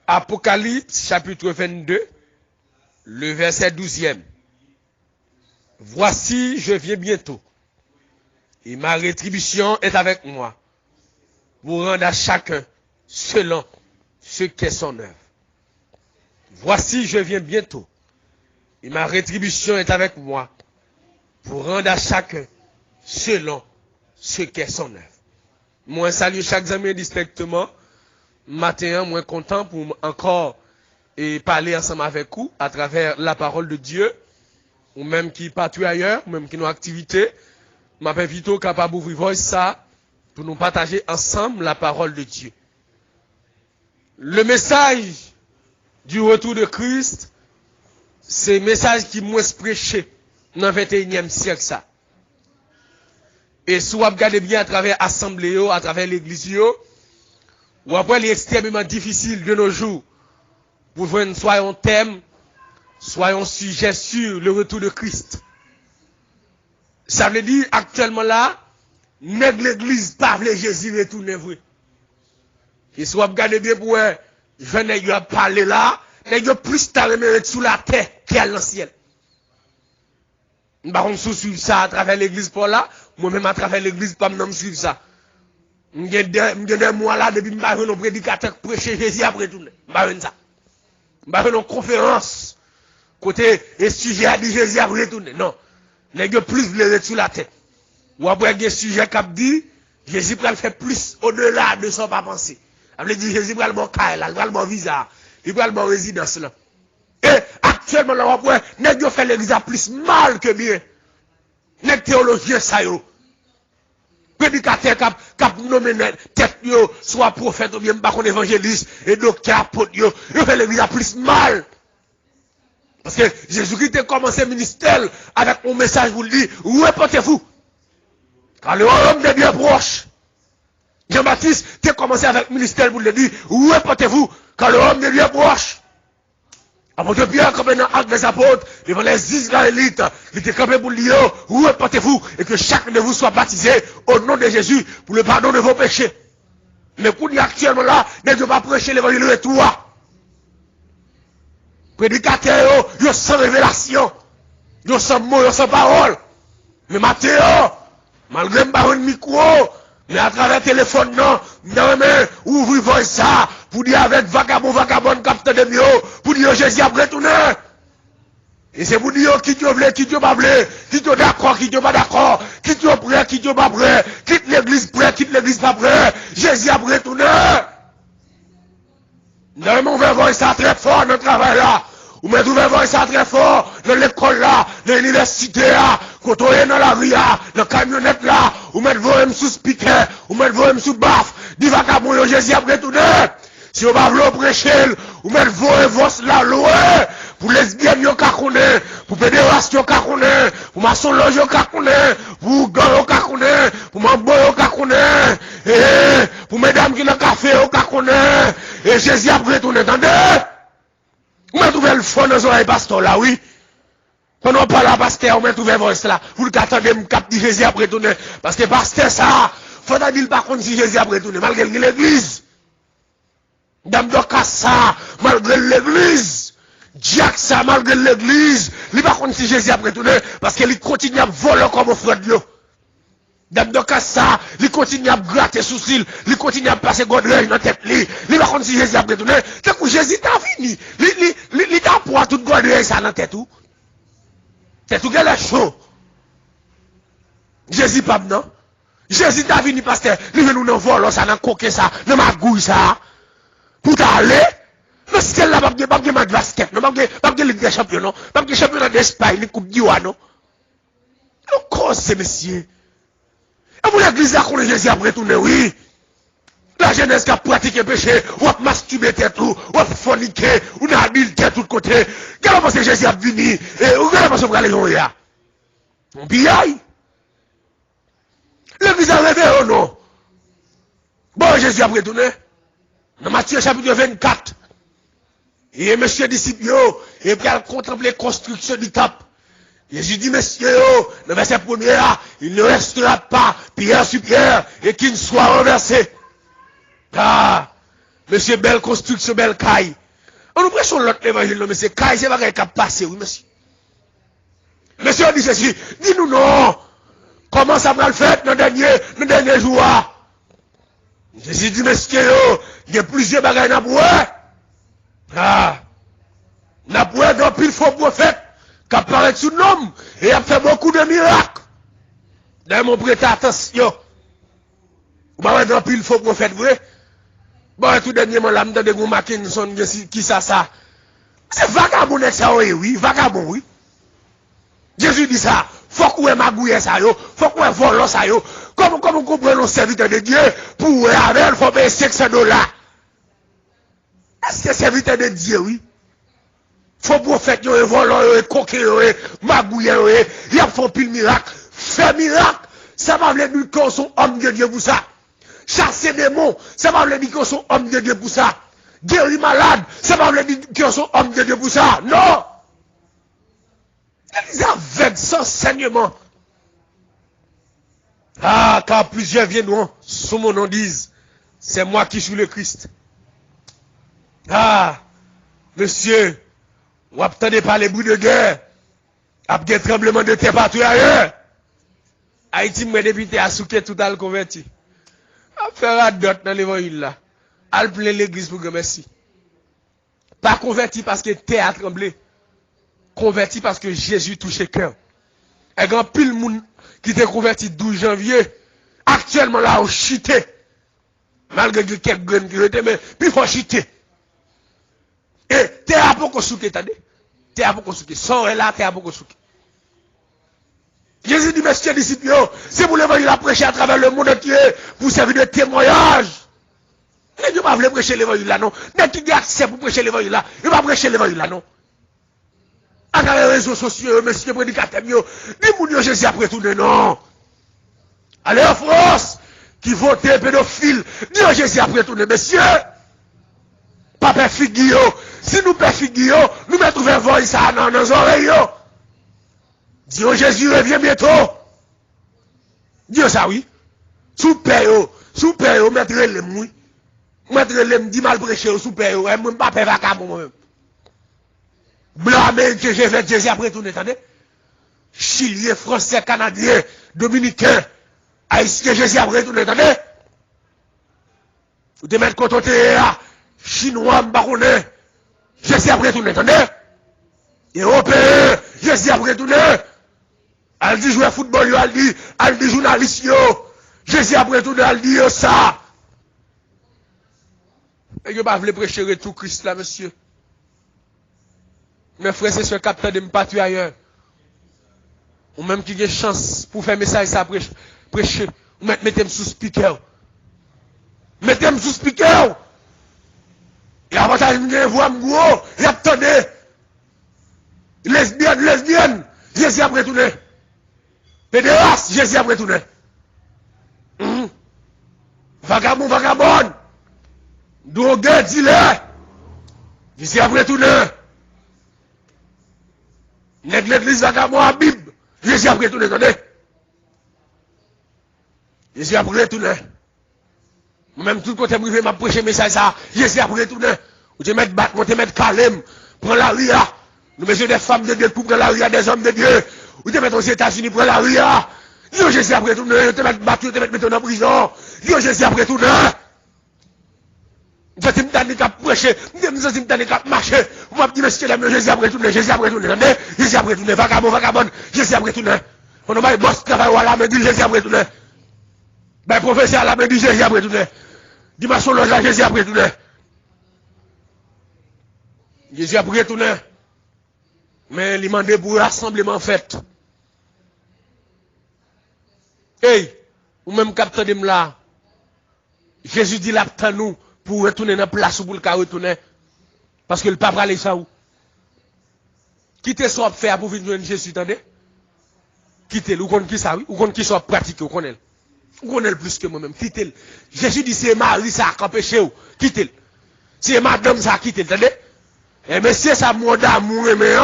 Apocalypse chapitre 22, le verset 12e. Voici, je viens bientôt, et ma rétribution est avec moi, pour rendre à chacun selon ce qu'est son œuvre. Voici, je viens bientôt, et ma rétribution est avec moi, pour rendre à chacun selon ce qu'est son œuvre. Moi, salue chaque ami distinctement. Matin, moi, content pour encore parler ensemble avec vous à travers la parole de Dieu, ou même qui partout ailleurs, ou même qui nos activités. M'appelle Vito capable d'ouvrir ça pour nous partager ensemble la parole de Dieu. Le message du retour de Christ, c'est un message qui m'a prêché dans le 21e siècle. Ça. Et si vous regardez bien à travers l'assemblée, à travers l'église, ou après il est extrêmement difficile de nos jours pour voir soit un thème, soit un sujet sur le retour de Christ. Ça veut dire actuellement là, l'église pas veut Jésus retourner vrai. Et si vous regardez bien pour je n'ai parlé là, n'ai plus de sous la terre qu'à le ciel. Par contre, suivre ça à travers l'église pour là, moi-même à travers l'église, pas me suivre ça. J'ai des mois là, depuis que je suis un prédicateur prêcher Jésus après tout. Je ça. Je suis une conférence. Côté, et sujet a dit Jésus après tout. Non. Les gens plus le sur la tête. Ou après, il y a un sujet qui a dit, Jésus peut le faire plus au-delà de son pas penser. Il veut dire Jésus peut le bon caille là, il peut le bon visa, il peut le bon résidence là. Et actuellement, là, après, les gens font l'église plus mal que bien. Les théologiens, ça y est. Prédicateur qui nommé tête yo, soit prophète ou bien pas qu'on évangéliste et docteur apôtre yo, il fait l'église plus mal. Parce que Jésus-Christ a commencé le ministère avec un message pour lui dire, répétez-vous. Car le royaume de Dieu est proche. Jean-Baptiste a commencé avec le ministère pour lui dire, répétez-vous, car le royaume de Dieu est proche. Apôtre Pierre, comme dans l'acte des apôtres, devant les Israélites, il était campé pour lui dire, répétez-vous, et que chacun de vous soit baptisé au nom de Jésus pour le pardon de vos péchés. Mais pour nous actuellement là, ne doit pas prêcher l'évangile de toi. Prédicateur, yo sans révélation, yo sans mot, yo sans parole. Mais Mathéo, malgré un micro, mais à travers le téléphone, non, ouvrez ça, pour dire avec vagabond, capteur de mieux, pour dire Jésus a retourné. Et c'est pour dire qui Dieu veut, qui Dieu pas veut, qui Dieu d'accord, qui Dieu pas d'accord, qui Dieu prêt, qui Dieu pas prêt, quitte l'église prêt, quitte l'église pas prêt, Jésus a retourné. Nous on va voir ça très fort dans le travail là. Ou mais vous voir ça très fort dans l'école là, dans l'université là, quand on est dans la rue là, dans la camionnette là, ou mettre vous sous speaker, ou mettre vous sous baf, dit vagabond Jésus a retourné. Si vous ne voulez pas prêcher, ou mettre vos là loin, pour lesbiennes yo ka connaît, pour pédération ka connaît, pour maçon loge yo ka connaît, pour gars yo ka connaît, pour mambo yo ka connaît, et pour mesdames qui dans café yo ka connaît, et Jésus a retourné, attendez. Vous m'avez trouvé le fond dans les pasteur là, oui. Quand on parle à pasteur, vous m'avez trouvé voice là. Vous le attendez, me cap dit Jésus a retourné. Parce que pasteur ça, faut dire par contre si Jésus a retourné, malgré l'église. Dame de ça, malgré l'église. Jack ça, malgré l'église. Il par contre si Jésus a retourné, parce qu'il continue à voler comme un frère de l'eau. Dame de ça, il continue à gratter sous cils, il continue à passer godrège dans la tête, il va contre si Jésus a retourné, c'est que Jésus t'a fini, il t'a pour tout godrège ça dans la tête tout. C'est tout qu'elle est chaud. Jésus pas non. Jésus t'a fini parce que il veut nous dans vol, ça dans coquet ça, dans ma gouille ça. Pour t'aller, le ciel là, pas de match basket, non, pas de Ligue des Champions, non, pas de championnat d'Espagne, ni Coupe d'Ivoire, non. Le cause, c'est messieurs. Et pour l'église là qu'on est Jésus a retourné, oui. La jeunesse qui a pratiqué le péché, ou a masturbé tout, ou a forniqué, ou a adulté tout côté. Qu'est-ce que c'est Jésus a venu, et qu'est-ce que c'est aller là? On pillaille. L'église a rêvé ou non? Bon, Jésus a retourné. Dans Matthieu chapitre 24. Et monsieur disciple, et puis elle contemple les constructions du temple. Jésus dit, messieurs, le verset premier, il ne restera pas pierre sur pierre et qu'il ne soit renversé. Ah, Monsieur, belle construction, belle caille. On nous prêche l'autre évangile, mais c'est caille, c'est pas qu'il a passé, oui, monsieur. Monsieur, on dit ceci, dis-nous non. Comment ça va le faire dans le dernier jour? Jésus dit, monsieur, il y a plusieurs bagages dans le bois. Ah. N'a pas dans pile faux prophète qui apparaît sous nom et a fait beaucoup de miracles. D'ailleurs, mon prêter attention. Vous m'avez dans pile faux prophète, vrai? Bon, tout dernièrement, là, m'entendez que Mackinson, qui ça? C'est vagabond, ça, oui, vagabond, oui. Jésus dit ça. Faut qu'on ait magouillé ça, yo. Faut qu'on ait volé ça, yo. Comme on comprend le serviteur de Dieu, pour avec, il faut payer $500. Est-ce que serviteur de Dieu, oui? Faut prophète, yo, volant, coquet, magouillé, il a fait pile miracle. Fait miracle, ça va veut dire qu'on sont hommes de Dieu pour ça. Chasser des démons, ça va veut dire qu'on sont hommes de Dieu pour ça. Guérir malade, ça va veut dire qu'on sont hommes de Dieu pour ça. Non! Ils avec sans saignement. Ah, car plusieurs viendront sous mon nom disent, c'est moi qui suis le Christ. Ah, monsieur, vous attendez par les bruits de guerre, après tremblement de terre partout ailleurs. Haïti, moi, depuis t'es à souquer tout à le converti. À faire la dot dans l'évangile là. À plein l'église pour que merci. Pas converti parce que terre a tremblé. Converti parce que Jésus touche le cœur. Et quand pile monde qui t'est converti 12 janvier, actuellement là, au chité. Malgré que quelques graines qui étaient, mais puis il faut chiter. Et terre a beaucoup souqué, t'as dit? Terre a beaucoup souqué. Sans là, terre a beaucoup souqué. Jésus dit, messieurs disciples, c'est pour l'évangile à prêcher à travers le monde entier, pour servir de témoignage. Et Dieu ne va pas prêcher l'évangile là, non. N'est-ce qu'il y a accès pour prêcher l'évangile là? Il va prêcher l'évangile là, non. À travers les réseaux sociaux, messieurs prédicateurs, dis-moi, Jésus après tout, non. Allez en France, qui votent pédophiles, dis Jésus après tout, messieurs. Pas père figure. Si nous père figure, nous mettons vers voix ça dans nos oreilles. Dieu Jésus revient bientôt. Dieu ça oui. Sous père, mettre les mouilles. Mettre les dit mal prêcher sous père, et moi pas père vacabon moi-même. Blâmer que j'ai fait Jésus après tout, attendez. Chilien, Français, Canadien, Dominicain, Haïtien, Jésus après tout, attendez. Vous te mettre contre Chinois, Baronais, Jésus après tout, attendez. Européen, Jésus après tout, elle dit jouer football, elle dit journaliste, Jésus après tout, elle dit ça. Et je ne vais pas prêcher tout Christ là, monsieur. Mes frères, c'est ce capteur de me partir ailleurs. Ou même qui a chance pour faire message ça prêcher. Ou mettez-moi sous speaker. Mettez-moi sous speaker. Et avantage de voix gros, et attendez. Lesbienne, Jésus a retourné. Pédéraste, Jésus a retourné. Vagabond. Drogué, dealer. Jésus a retourné. L'église vagabond à Bible. Jésus a retourné, attendez. Jésus a retourné. Même tout côté privé m'a prêché message ça. Jésus a retourné. Ou te mettre battre, te mettre calme, prendre la ria. Nous mettons des femmes de Dieu pour prendre la ria, des hommes de Dieu. Ou te mettre aux États-Unis pour la ria. Yo Jésus a retourné, te mettre battu, te mettre en prison. Yo Jésus a retourné. Je suis m'tani cap prêcher, je suis m'tani cap marcher. Vous m'avez dit monsieur Jésus a retourné, Jésus a retourné, Jésus a retourné, vagabond, Jésus a retourné. On a pas boss travail à la main dit Jésus a retourné. Ben professeur à la main dit Jésus a retourné. Dimanche là Jésus a retourné. Jésus a retourné. Mais il m'a demandé pour rassemblement fait. Hey, ou même capteur de là. Jésus dit là nous pour retourner dans la place où pour le retourner. Parce que le pape aller ça où? Quittez ce qu'on fait pour venir Jésus, attendez? Quittez-le, ou connaissez qui ça, oui? Ou connaissez qui soit pratiqué, ou connaissez. Ou connaissez plus que moi-même, quittez-le. Jésus dit c'est Marie ça qui empêche vous, quittez-le. C'est madame ça quittez, attendez? Et monsieur ça mot d'amour, mais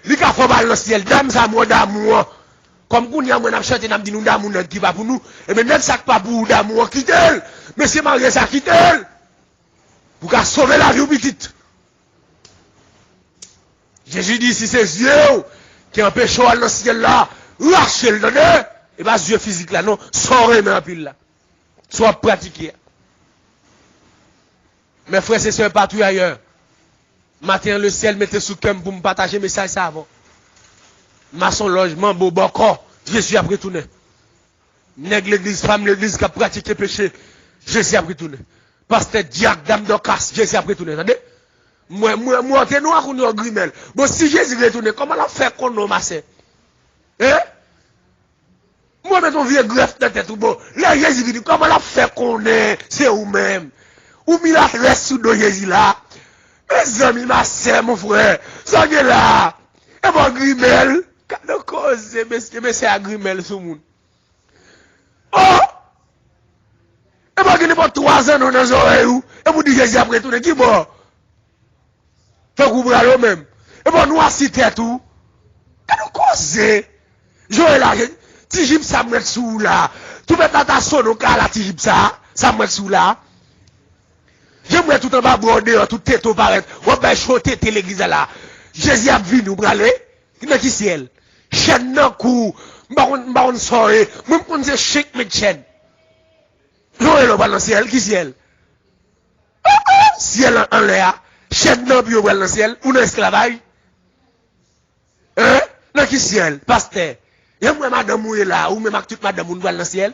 il a fait mal dans le ciel, dame ça mot d'amour. Comme qu'on y a mon chanté, n'a dit nous d'amour qui va pour nous, et mais net ça pas pour d'amour, quittez-le. Monsieur Marie ça quittez-le. Pour qu'à sauver la vie ou petite. Jésus dit, si c'est Dieu qui empêche dans le ciel là, lâchez le donner, et pas Dieu physique là, non, sans remettre en pile là. Soit pratiqué. Mes frères et sœurs partout ailleurs. Matin, le ciel mettez sous cœur pour me partager message ça avant. Maçon logement, beau encore. Jésus a retourné. Nègre l'église, femme l'église qui a pratiqué péché. Jésus a retourné. Pasteur diacre, dame d'Ocas, Jésus a retourné. Attendez? Moi, t'es noir ou nous grimel. Bon, si Jésus retourne, comment on fait qu'on nous masse? Hein? Moi, mettons vieux greffe de tête ou bon. Là, Jésus dit, comment on fait qu'on est? C'est vous-même. Ou mis la reste sous de Jésus là. Mes amis, ma sœur, mon frère. Ça est là. Et mon grimel. Quand on cause, mais c'est un grimel sous le monde. Oh! Et moi, qui n'est pas 3 ans dans les oreilles. Et vous dites Jésus après tout, qui bon? Fait que vous bras même. Et bon, nous cité tout. Quand on cause, Joël là, Tijib ça me met sous là. Tout met dans ta sonne au cas là, Tijib ça me met sous là. J'aimerais tout en bas broder, tout tête au paraître. On va choter l'église là. Jésus a vu nous braler. Qui n'est qui ciel? Chaîne nan kou. M'baron soirée. Même qu'on dit chèque mais chaîne. Joël au bas dans ciel, qui ciel? Ciel en l'air. Chaîne nan bio bas dans ciel. Ou dans esclavage? Hein? Dans qui ciel? Pasteur. Y'a moi madame mouille là, ou même avec toute madame mouille dans le ciel.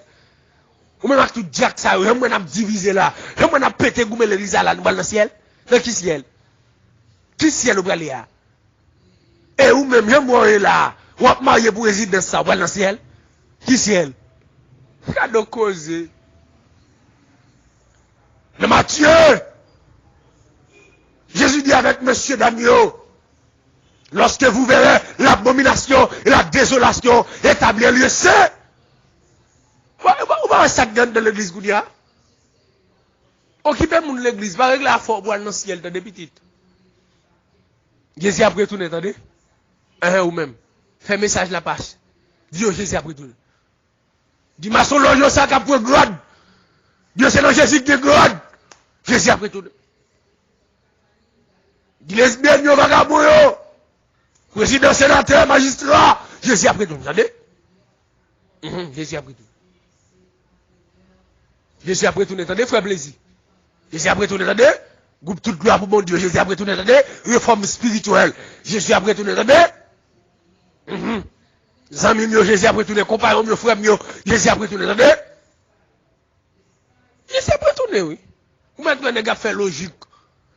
Ou même avec tout Jack ça, y'a moi n'a divisé là. Y'a moi n'a pété goumé l'église là, nous dans le ciel. Dans qui ciel? Qui ciel ou bralia? Et ou même y'a moi là, ou ap marié pour résider dans ça, dans le ciel. Qui ciel? Cadeau causé. Le Matthieu. Jésus dit avec monsieur Damio. Lorsque vous verrez l'abomination et la désolation établir lieu, c'est. Où va ça gagne dans l'église Goudia? Occupez mon l'église, va régler la force dans le ciel, t'as des petites. Jésus a retourné, attendez? Ou même. Fais message la page. Dis au Jésus a retourné. Dis maçon loge ça qui a pris grade. Dieu c'est dans Jésus qui est grade. Jésus a retourné. Dis lesbiennes, yo vagabond yo. Président, sénateur, magistrat, Jésus a pris tout, vous entendez? Jésus a pris tout. Jésus a pris tout, attendez, frère plaisir. Jésus a pris tout, attendez? Groupe toute gloire pour mon Dieu, Jésus a pris tout, attendez? Réforme spirituelle, Jésus a pris tout, attendez? Amis mieux, Jésus a pris tout, compagnons mieux, frères mieux, Jésus a pris tout, attendez? Jésus a pris tout, oui. Vous mettez un gars fait logique.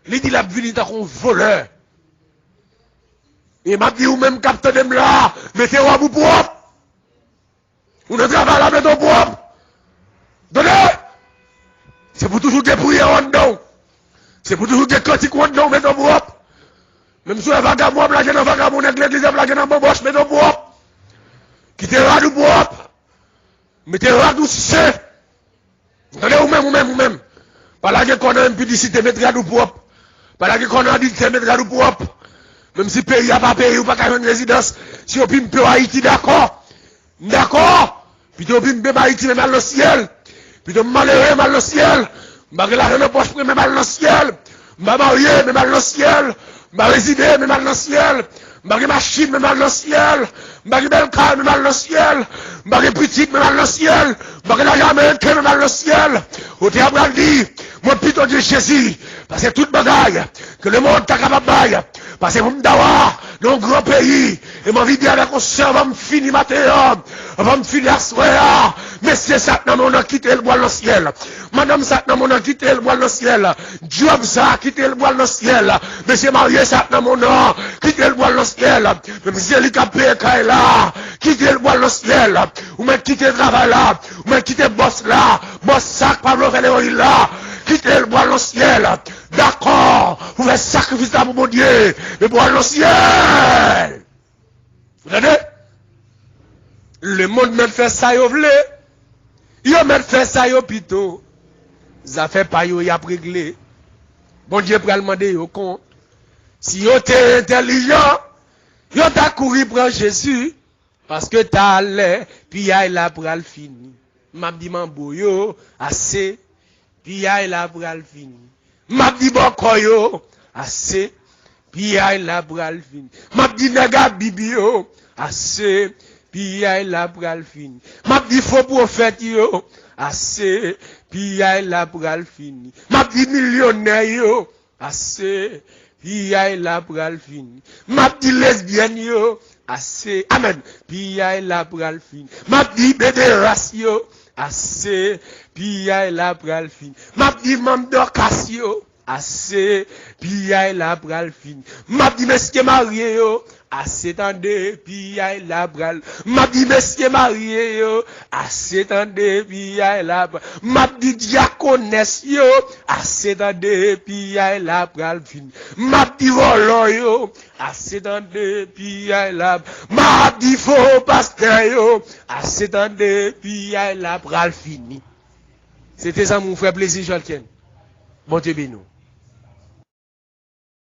Il dit la vie est un voleur. Et m'a dit, ou même capitaine là, mettez-vous à bout propre. Ou ne travaillez là, mettez-vous propre. Donnez! C'est pour toujours dépouiller en dedans. C'est pour toujours des critiques en dedans, mettez-vous propre. Même si vous avez un vagabond, blaguez dans vagabond, l'église, blaguez dans boboche, mettez-vous propre. Quittez radou propre. Mettez radou c'est. Donnez ou même. Par là qu'on a impudicité, mettez radou propre. Par là qu'on a addiction, mettez radou propre. Même si le pays n'a pas payé ou pas qu'à une résidence, si on peut Haïti, d'accord. D'accord. Puis on peut Haïti, mais mal le ciel. Puis on malheureux, mal le ciel. Malgré la reine poche, mais mal le ciel. M'a marié, mais mal le ciel. M'a résidé, mais mal le ciel. M'a machine, mais mal le ciel. M'a belle car, mais mal le ciel. M'a petite, mais mal le ciel. M'a la américaine, mais mal le ciel. Au théâtre, dit, moi, plutôt Dieu Jésus. Parce que toute bagaille, que le monde t'a capable de parce que vous me d'avoir dans un grand pays, et ma vie bien avec un soeur, va me finir matin, va me finir à soir. Messieurs, ça, n'a mon quitté le bois dans le ciel. Madame, ça, n'a mon quitté le bois dans le ciel. Job, ça, quitté le bois dans le ciel. Monsieur marié, ça, n'a mon quitté le bois dans le ciel. Monsieur, les capés, là, quitté le bois dans le ciel. Ou même quitté le travail là, ou même quitté le boss là, boss sac, Pablo Valéry là. Quittez le bois dans le ciel. D'accord. Vous faites sacrifice là pour mon Dieu. Le bois dans le ciel. Vous entendez? Le monde met fait ça, yo vle. Yo met fait ça, yo pito. Ça fait pas yo, y a réglé. Bon Dieu pral demander yo compte. Si yo t'es intelligent, yo t'a couru prendre Jésus. Parce que t'as l'air, puis y'a la pral fini. M'a dit mambo yo, assez. Puis y'a la pral fini. M'a dit bon koyo, assez, puis la bral fin. M'a dit nega bibio, assez, puis la bral fin. M'a dit faux prophète yo, assez, puis la bral fin. M'a dit millionnaire yo, assez, puis la bral fin. M'a dit lesbienne yo, assez, amen, puis la bral fin. M'a dit bébé ratio, assez, puis la bral fin. M'a dit membre d'occasion, assez, puis la bral fin. M'a dit monsieur marié yo, assez tendez, puis la bral. M'a dit monsieur marié yo, assez tendez, puis la bral. M'a dit diaconesse yo, assez tendez, puis la bral fin. M'a dit volant yo, assez tendez, puis la. M'a dit faux pasteur yo, assez tendez, puis la bral fini. C'était ça mon frère plaisir, Jolken. Bon Dieu béni.